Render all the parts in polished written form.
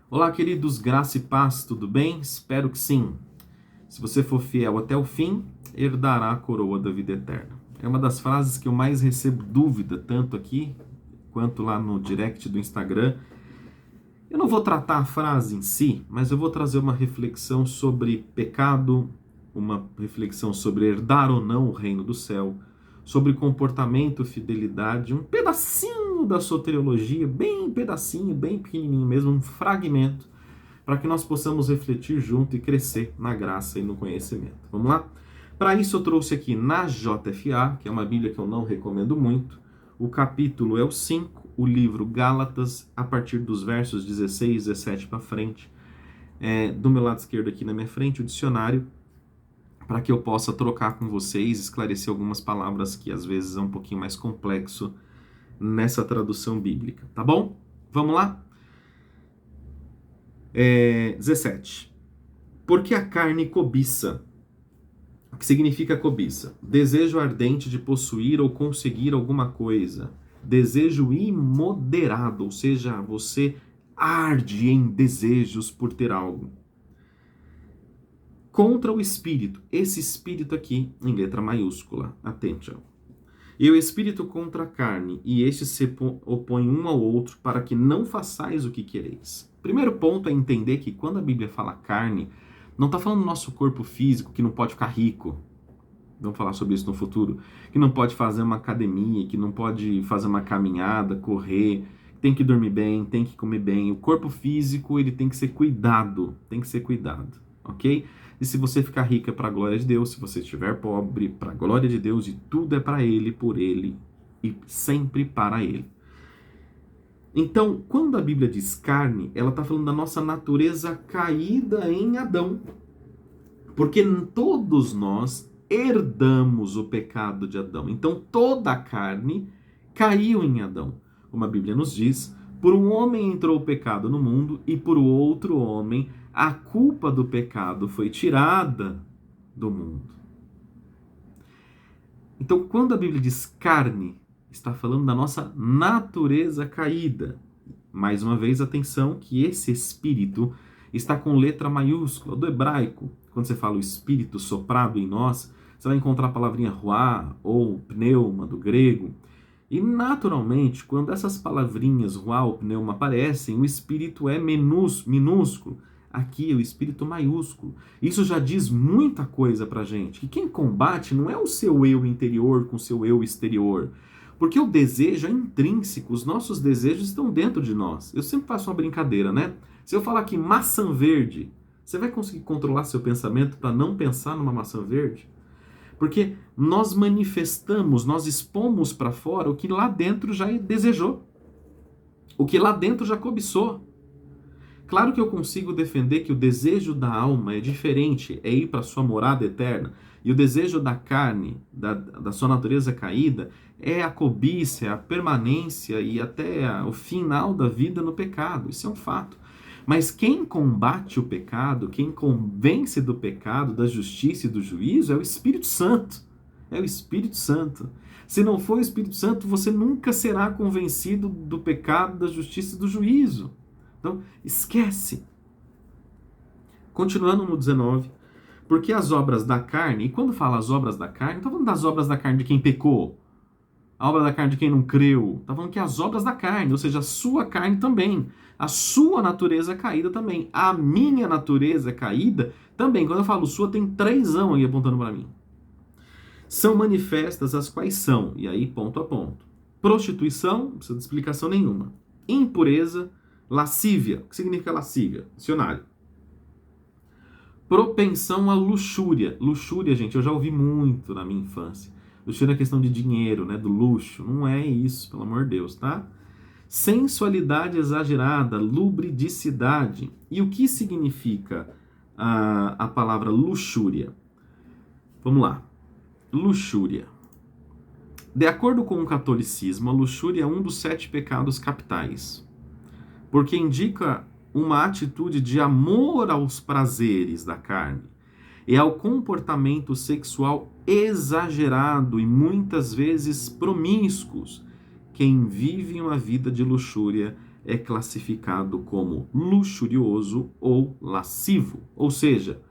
Olá, queridos, graça e paz, tudo bem? Espero que sim. Se você for fiel até o fim, herdará a coroa da vida eterna. É uma das frases que eu mais recebo dúvida, tanto aqui quanto lá no direct do Instagram. Eu não vou tratar a frase em si, mas eu vou trazer uma reflexão sobre pecado, uma reflexão sobre herdar ou não o reino do céu, sobre comportamento, fidelidade, um pedacinho da soteriologia, bem pedacinho, bem pequenininho mesmo, um fragmento para que nós possamos refletir junto e crescer na graça e no conhecimento. Vamos lá? Para isso eu trouxe aqui na JFA, que é uma Bíblia que eu não recomendo muito, o capítulo é o 5, o livro Gálatas, a partir dos versos 16, 17 para frente. Do meu lado esquerdo aqui na minha frente, o dicionário, para que eu possa trocar com vocês, esclarecer algumas palavras que às vezes é um pouquinho mais complexo nessa tradução bíblica, tá bom? Vamos lá? 17. Porque a carne cobiça. O que significa cobiça? Desejo ardente de possuir ou conseguir alguma coisa. Desejo imoderado, ou seja, você arde em desejos por ter algo. Contra o espírito. Esse espírito aqui, em letra maiúscula. Attention. E o espírito contra a carne, e estes se opõem um ao outro para que não façais o que quereis. Primeiro ponto é entender que quando a Bíblia fala carne, não está falando do nosso corpo físico que não pode ficar rico. Vamos falar sobre isso no futuro. Que não pode fazer uma academia, que não pode fazer uma caminhada, correr, tem que dormir bem, tem que comer bem. O corpo físico, ele tem que ser cuidado, ok? E se você ficar rico é para a glória de Deus, se você estiver pobre, para a glória de Deus, e tudo é para Ele, por Ele e sempre para Ele. Então, quando a Bíblia diz carne, ela está falando da nossa natureza caída em Adão. Porque todos nós herdamos o pecado de Adão. Então, toda a carne caiu em Adão. Como a Bíblia nos diz, por um homem entrou o pecado no mundo e por outro homem a culpa do pecado foi tirada do mundo. Então, quando a Bíblia diz carne, está falando da nossa natureza caída. Mais uma vez, atenção que esse espírito está com letra maiúscula, do hebraico. Quando você fala o espírito soprado em nós, você vai encontrar a palavrinha ruá ou pneuma, do grego. E, naturalmente, quando essas palavrinhas ruá ou pneuma aparecem, o espírito é minúsculo. Aqui, o espírito maiúsculo. Isso já diz muita coisa pra gente. Que quem combate não é o seu eu interior com o seu eu exterior. Porque o desejo é intrínseco, os nossos desejos estão dentro de nós. Eu sempre faço uma brincadeira, né? Se eu falar aqui maçã verde, você vai conseguir controlar seu pensamento para não pensar numa maçã verde? Porque nós manifestamos, nós expomos para fora o que lá dentro já desejou. O que lá dentro já cobiçou. Claro que eu consigo defender que o desejo da alma é diferente, é ir para sua morada eterna. E o desejo da carne, da sua natureza caída, é a cobiça, é a permanência e até o final da vida no pecado. Isso é um fato. Mas quem combate o pecado, quem convence do pecado, da justiça e do juízo é o Espírito Santo. É o Espírito Santo. Se não for o Espírito Santo, você nunca será convencido do pecado, da justiça e do juízo. Então, esquece. Continuando no 19, porque as obras da carne, e quando fala as obras da carne, não está falando das obras da carne de quem pecou, a obra da carne de quem não creu, está falando que as obras da carne, ou seja, a sua carne também, a sua natureza caída também, a minha natureza caída também. Quando eu falo sua, tem 3 aí apontando para mim. São manifestas as quais são, e aí ponto a ponto. Prostituição, não precisa de explicação nenhuma. Impureza, lascívia. O que significa lascívia? Dicionário. Propensão à luxúria. Luxúria, gente, eu já ouvi muito na minha infância. Luxúria é questão de dinheiro, né? Do luxo. Não é isso, pelo amor de Deus, tá? Sensualidade exagerada, lubridicidade. E o que significa a palavra luxúria? Vamos lá. Luxúria. De acordo com o catolicismo, a luxúria é um dos 7 pecados capitais, porque indica uma atitude de amor aos prazeres da carne e ao comportamento sexual exagerado e muitas vezes promíscuos. Quem vive uma vida de luxúria é classificado como luxurioso ou lascivo, ou seja,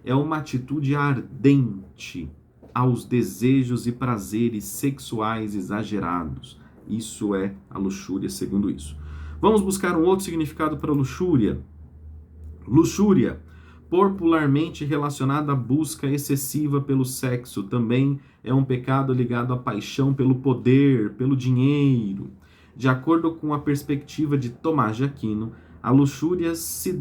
é uma atitude ardente aos desejos e prazeres sexuais exagerados. Isso é a luxúria, segundo isso. Vamos buscar um outro significado para luxúria. Luxúria, popularmente relacionada à busca excessiva pelo sexo, também é um pecado ligado à paixão pelo poder, pelo dinheiro. De acordo com a perspectiva de Tomás de Aquino, a luxúria se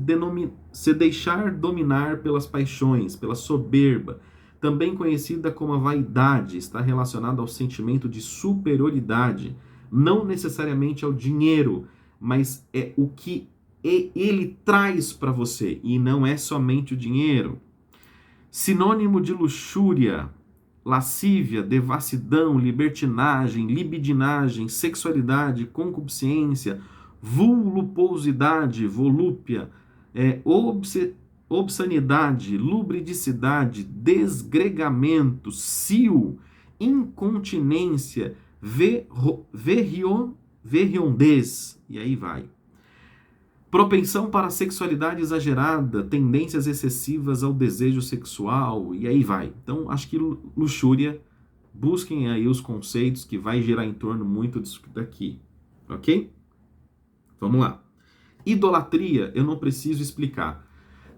deixar dominar pelas paixões, pela soberba, também conhecida como a vaidade, está relacionada ao sentimento de superioridade, não necessariamente ao dinheiro, mas é o que ele traz para você, e não é somente o dinheiro. Sinônimo de luxúria: lascívia, devassidão, libertinagem, libidinagem, sexualidade, concupiscência, vultuosidade, volúpia, obscenidade, lubridicidade, desgregamento, cio, incontinência, verriondez, e aí vai. Propensão para a sexualidade exagerada, tendências excessivas ao desejo sexual, e aí vai. Então, acho que luxúria, busquem aí os conceitos que vai girar em torno muito disso daqui, ok? Vamos lá. Idolatria, eu não preciso explicar.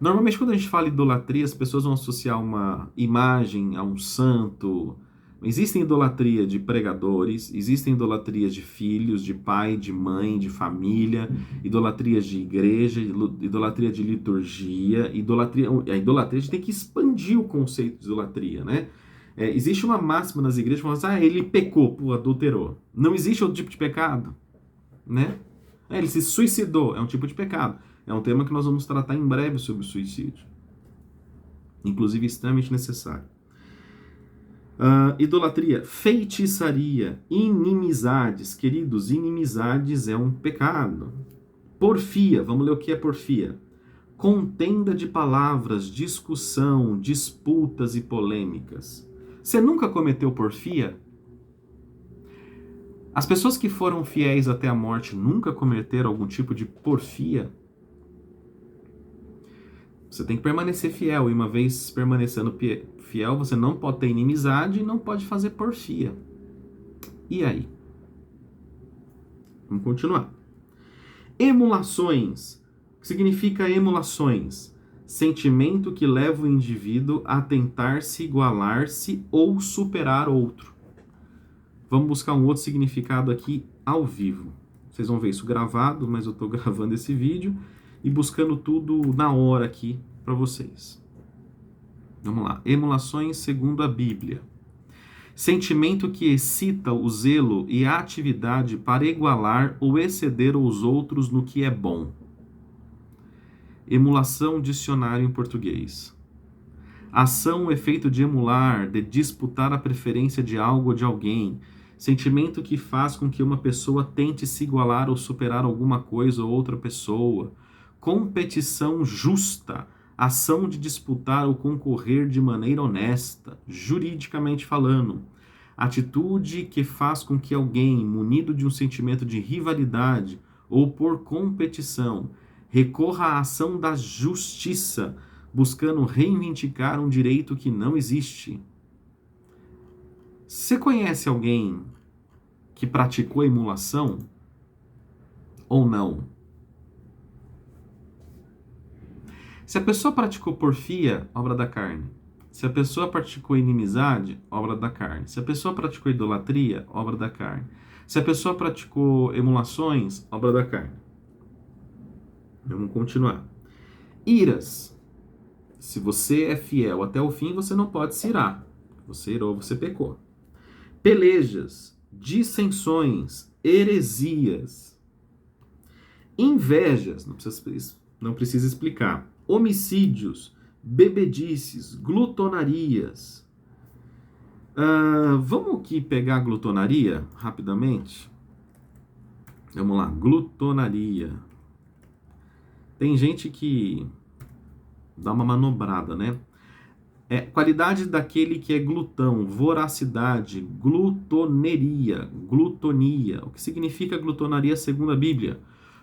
Normalmente, quando a gente fala idolatria, as pessoas vão associar uma imagem a um santo. Existem idolatria de pregadores, existem idolatrias de filhos, de pai, de mãe, de família, idolatrias de igreja, idolatria de liturgia, a idolatria a gente tem que expandir o conceito de idolatria, né? Existe uma máxima nas igrejas que fala assim, ele pecou, adulterou. Não existe outro tipo de pecado, né? Ele se suicidou, é um tipo de pecado. É um tema que nós vamos tratar em breve sobre o suicídio. Inclusive extremamente necessário. Idolatria, feitiçaria, inimizades. Queridos, inimizades é um pecado. Porfia, vamos ler o que é porfia. Contenda de palavras, discussão, disputas e polêmicas. Você nunca cometeu porfia? As pessoas que foram fiéis até a morte nunca cometeram algum tipo de porfia? Você tem que permanecer fiel, e uma vez permanecendo fiel, você não pode ter inimizade e não pode fazer porfia. E aí? Vamos continuar. Emulações. O que significa emulações? Sentimento que leva o indivíduo a tentar se igualar-se ou superar outro. Vamos buscar um outro significado aqui ao vivo. Vocês vão ver isso gravado, mas eu estou gravando esse vídeo e buscando tudo na hora aqui para vocês. Vamos lá. Emulações segundo a Bíblia. Sentimento que excita o zelo e a atividade para igualar ou exceder os outros no que é bom. Emulação, dicionário em português. Ação ou efeito de emular, de disputar a preferência de algo ou de alguém. Sentimento que faz com que uma pessoa tente se igualar ou superar alguma coisa ou outra pessoa. Competição justa, ação de disputar ou concorrer de maneira honesta, juridicamente falando. Atitude que faz com que alguém, munido de um sentimento de rivalidade ou por competição, recorra à ação da justiça, buscando reivindicar um direito que não existe. Você conhece alguém que praticou emulação ou não? Se a pessoa praticou porfia, obra da carne. Se a pessoa praticou inimizade, obra da carne. Se a pessoa praticou idolatria, obra da carne. Se a pessoa praticou emulações, obra da carne. Vamos continuar. Iras. Se você é fiel até o fim, você não pode se irar. Você irou, você pecou. Pelejas, dissensões, heresias, invejas, não precisa explicar, homicídios, bebedices, glutonarias. Vamos aqui pegar a glutonaria rapidamente? Vamos lá, glutonaria. Tem gente que dá uma manobrada, né? Qualidade daquele que é glutão, voracidade, glutoneria, glutonia. O que significa glutonaria segundo a Bíblia?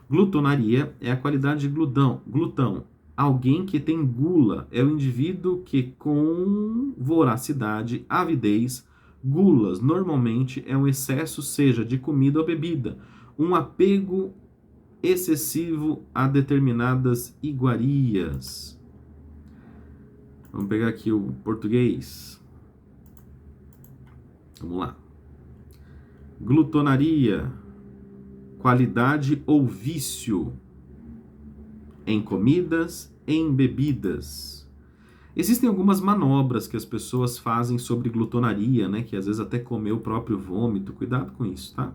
Glutonaria é a qualidade de glutão. Alguém que tem gula é o indivíduo que com voracidade, avidez, gulas normalmente é um excesso, seja de comida ou bebida, um apego excessivo a determinadas iguarias. Vamos pegar aqui o português. Vamos lá. Glutonaria, qualidade ou vício em comidas, em bebidas. Existem algumas manobras que as pessoas fazem sobre glutonaria, né? Que às vezes até comer o próprio vômito. Cuidado com isso, tá?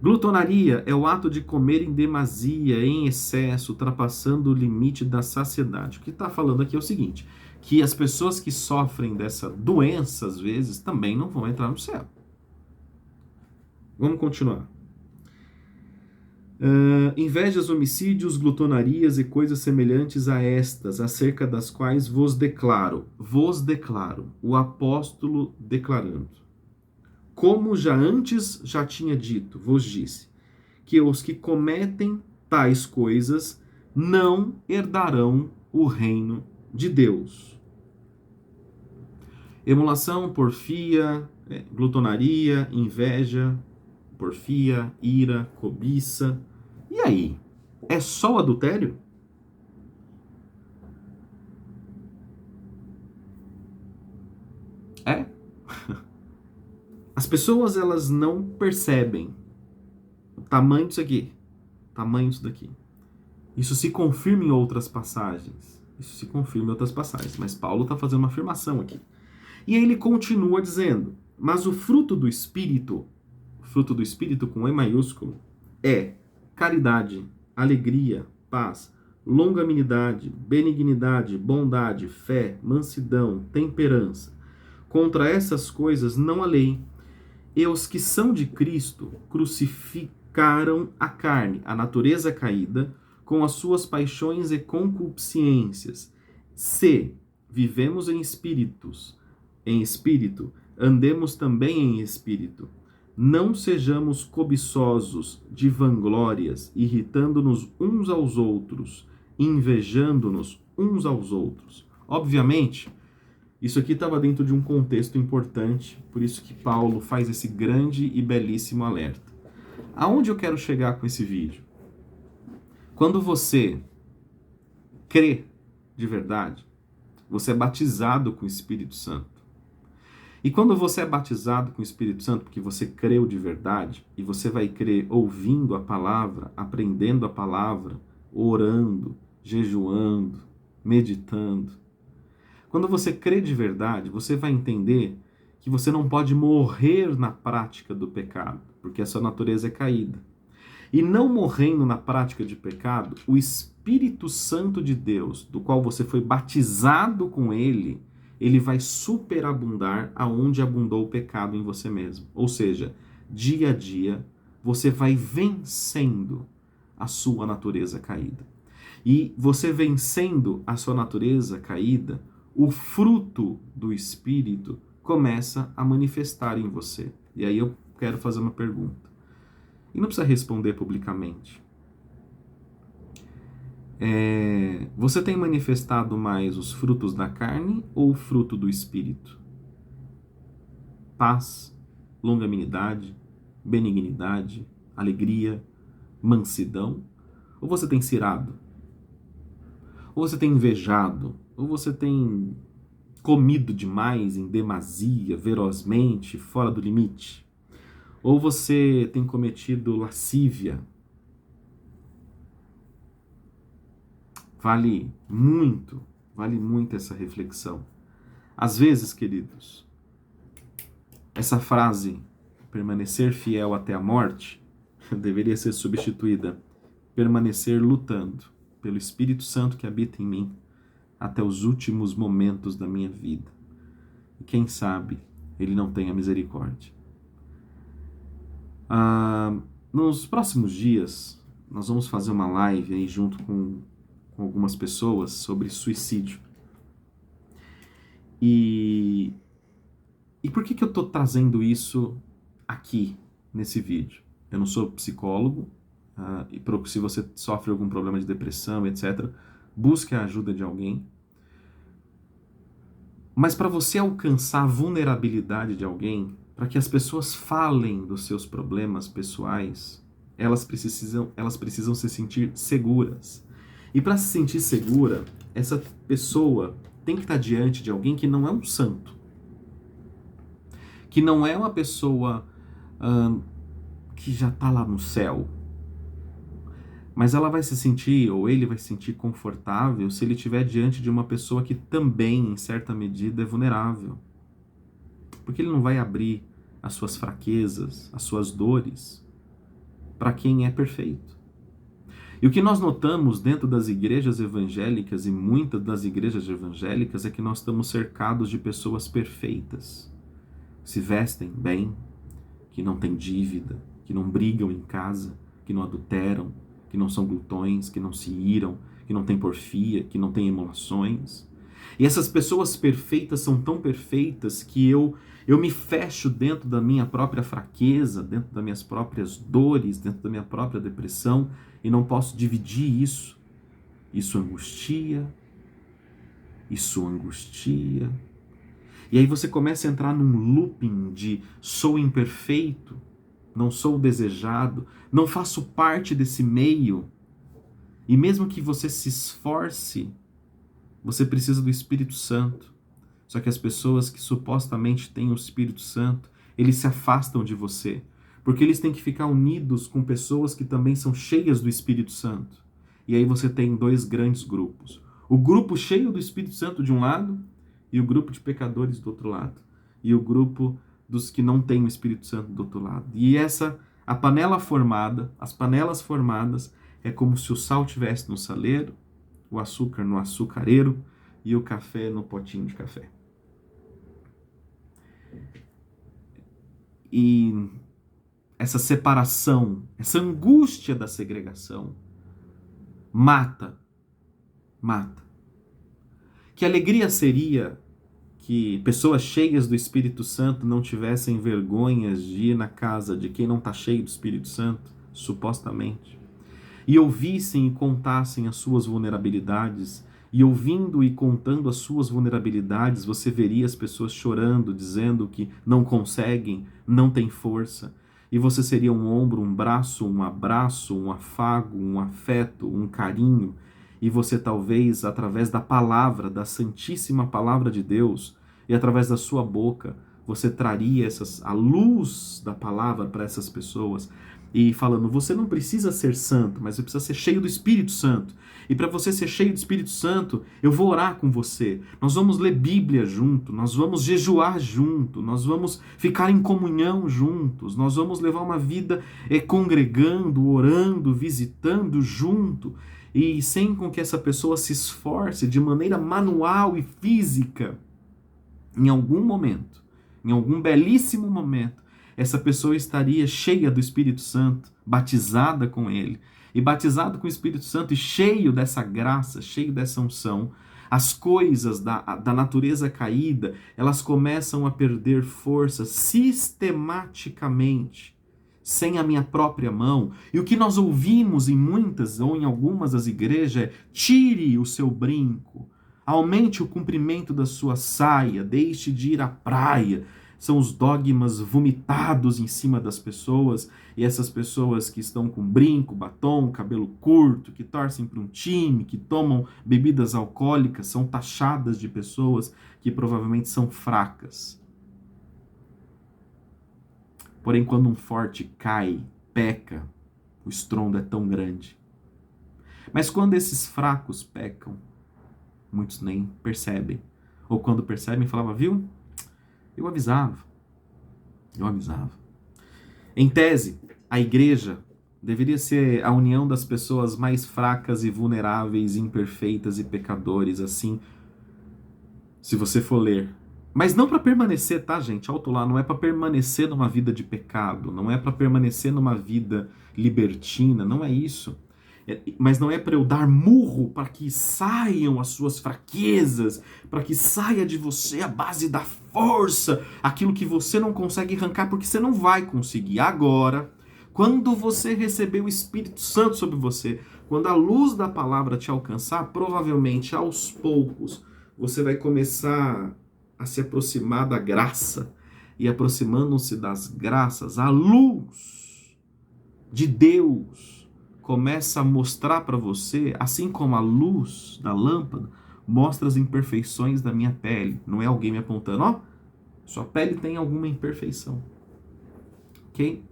Glutonaria é o ato de comer em demasia, em excesso, ultrapassando o limite da saciedade. O que está falando aqui é o seguinte, que as pessoas que sofrem dessa doença, às vezes, também não vão entrar no céu. Vamos continuar. Invejas, homicídios, glutonarias e coisas semelhantes a estas, acerca das quais vos declaro, o apóstolo declarando. Como já antes já tinha dito, vos disse, que os que cometem tais coisas não herdarão o reino de Deus. Emulação, porfia, glutonaria, inveja, porfia, ira, cobiça. E aí? É só o adultério? É? As pessoas, elas não percebem o tamanho disso aqui, o tamanho disso daqui. Isso se confirma em outras passagens. Mas Paulo está fazendo uma afirmação aqui. E aí ele continua dizendo, mas o fruto do Espírito com E maiúsculo, é caridade, alegria, paz, longanimidade, benignidade, bondade, fé, mansidão, temperança. Contra essas coisas não há lei. E os que são de Cristo crucificaram a carne, a natureza caída, com as suas paixões e concupiscências. Se vivemos em espírito, andemos também em espírito. Não sejamos cobiçosos de vanglórias, irritando-nos uns aos outros, invejando-nos uns aos outros. Obviamente, isso aqui estava dentro de um contexto importante, por isso que Paulo faz esse grande e belíssimo alerta. Aonde eu quero chegar com esse vídeo? Quando você crê de verdade, você é batizado com o Espírito Santo. E quando você é batizado com o Espírito Santo, porque você creu de verdade, e você vai crer ouvindo a palavra, aprendendo a palavra, orando, jejuando, meditando. Quando você crê de verdade, você vai entender que você não pode morrer na prática do pecado, porque a sua natureza é caída. E não morrendo na prática de pecado, o Espírito Santo de Deus, do qual você foi batizado com ele vai superabundar aonde abundou o pecado em você mesmo. Ou seja, dia a dia, você vai vencendo a sua natureza caída. E você vencendo a sua natureza caída, o fruto do Espírito começa a manifestar em você. E aí eu quero fazer uma pergunta. E não precisa responder publicamente. Você tem manifestado mais os frutos da carne ou o fruto do Espírito? Paz, longanimidade, benignidade, alegria, mansidão? Ou você tem cirado? Ou você tem invejado? Ou você tem comido demais, em demasia, ferozmente, fora do limite? Ou você tem cometido lascívia? Vale muito essa reflexão. Às vezes, queridos, essa frase, permanecer fiel até a morte, deveria ser substituída, permanecer lutando pelo Espírito Santo que habita em mim até os últimos momentos da minha vida. E quem sabe ele não tenha misericórdia. Nos próximos dias, nós vamos fazer uma live aí junto com algumas pessoas sobre suicídio. E por que eu estou trazendo isso aqui, nesse vídeo? Eu não sou psicólogo, se você sofre algum problema de depressão, etc., busque a ajuda de alguém. Mas para você alcançar a vulnerabilidade de alguém, para que as pessoas falem dos seus problemas pessoais, elas precisam se sentir seguras. E para se sentir segura, essa pessoa tem que estar diante de alguém que não é um santo, que não é uma pessoa que já está lá no céu, mas ela vai se sentir, ou ele vai se sentir confortável se ele estiver diante de uma pessoa que também, em certa medida, é vulnerável. Porque ele não vai abrir as suas fraquezas, as suas dores, para quem é perfeito. E o que nós notamos dentro das igrejas evangélicas, e muitas das igrejas evangélicas, é que nós estamos cercados de pessoas perfeitas. Se vestem bem, que não têm dívida, que não brigam em casa, que não adulteram, que não são glutões, que não se iram, que não têm porfia, que não têm emulações. E essas pessoas perfeitas são tão perfeitas que eu me fecho dentro da minha própria fraqueza, dentro das minhas próprias dores, dentro da minha própria depressão, e não posso dividir isso. Isso angustia. E aí você começa a entrar num looping de sou imperfeito, não sou desejado, não faço parte desse meio. E mesmo que você se esforce, você precisa do Espírito Santo. Só que as pessoas que supostamente têm o Espírito Santo, eles se afastam de você, porque eles têm que ficar unidos com pessoas que também são cheias do Espírito Santo. E aí você tem dois grandes grupos. O grupo cheio do Espírito Santo de um lado, e o grupo de pecadores do outro lado. E o grupo dos que não têm o Espírito Santo do outro lado. E as panelas formadas, é como se o sal tivesse no saleiro, o açúcar no açucareiro e o café no potinho de café. E essa separação, essa angústia da segregação, mata. Que alegria seria que pessoas cheias do Espírito Santo não tivessem vergonhas de ir na casa de quem não está cheio do Espírito Santo, supostamente, e ouvissem e contassem as suas vulnerabilidades, e ouvindo e contando as suas vulnerabilidades, você veria as pessoas chorando, dizendo que não conseguem, não têm força, e você seria um ombro, um braço, um abraço, um afago, um afeto, um carinho, e você talvez, através da palavra, da santíssima palavra de Deus, e através da sua boca, você traria a luz da palavra para essas pessoas, e falando, você não precisa ser santo, mas você precisa ser cheio do Espírito Santo. E para você ser cheio do Espírito Santo, eu vou orar com você. Nós vamos ler Bíblia junto, nós vamos jejuar junto, nós vamos ficar em comunhão juntos, nós vamos levar uma vida congregando, orando, visitando junto, e sem com que essa pessoa se esforce de maneira manual e física. Em algum momento, em algum belíssimo momento, essa pessoa estaria cheia do Espírito Santo, batizada com ele, e batizado com o Espírito Santo e cheio dessa graça, cheio dessa unção, as coisas da natureza caída, elas começam a perder força sistematicamente, sem a minha própria mão. E o que nós ouvimos em muitas ou em algumas das igrejas é: tire o seu brinco, aumente o comprimento da sua saia, deixe de ir à praia. São os dogmas vomitados em cima das pessoas, e essas pessoas que estão com brinco, batom, cabelo curto, que torcem para um time, que tomam bebidas alcoólicas, são taxadas de pessoas que provavelmente são fracas. Porém, quando um forte cai, peca, o estrondo é tão grande. Mas quando esses fracos pecam, muitos nem percebem. Ou quando percebem, falavam, viu? Eu avisava. Em tese, a igreja deveria ser a união das pessoas mais fracas e vulneráveis, imperfeitas e pecadores, assim, se você for ler. Mas não para permanecer, tá, gente? Alto lá, não é para permanecer numa vida de pecado, não é para permanecer numa vida libertina, não é isso. Mas não é para eu dar murro para que saiam as suas fraquezas, para que saia de você a base da força, aquilo que você não consegue arrancar, porque você não vai conseguir. Agora, Quando você receber o Espírito Santo sobre você, quando a luz da palavra te alcançar, provavelmente aos poucos você vai começar a se aproximar da graça. E aproximando-se das graças, a luz de Deus começa a mostrar para você, assim como a luz da lâmpada mostra as imperfeições da minha pele. Não é alguém me apontando, ó, sua pele tem alguma imperfeição. Ok?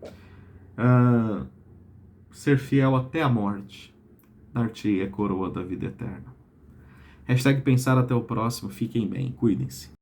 Ser fiel até a morte, dar-te a coroa da vida eterna. Hashtag pensar até o próximo. Fiquem bem, cuidem-se.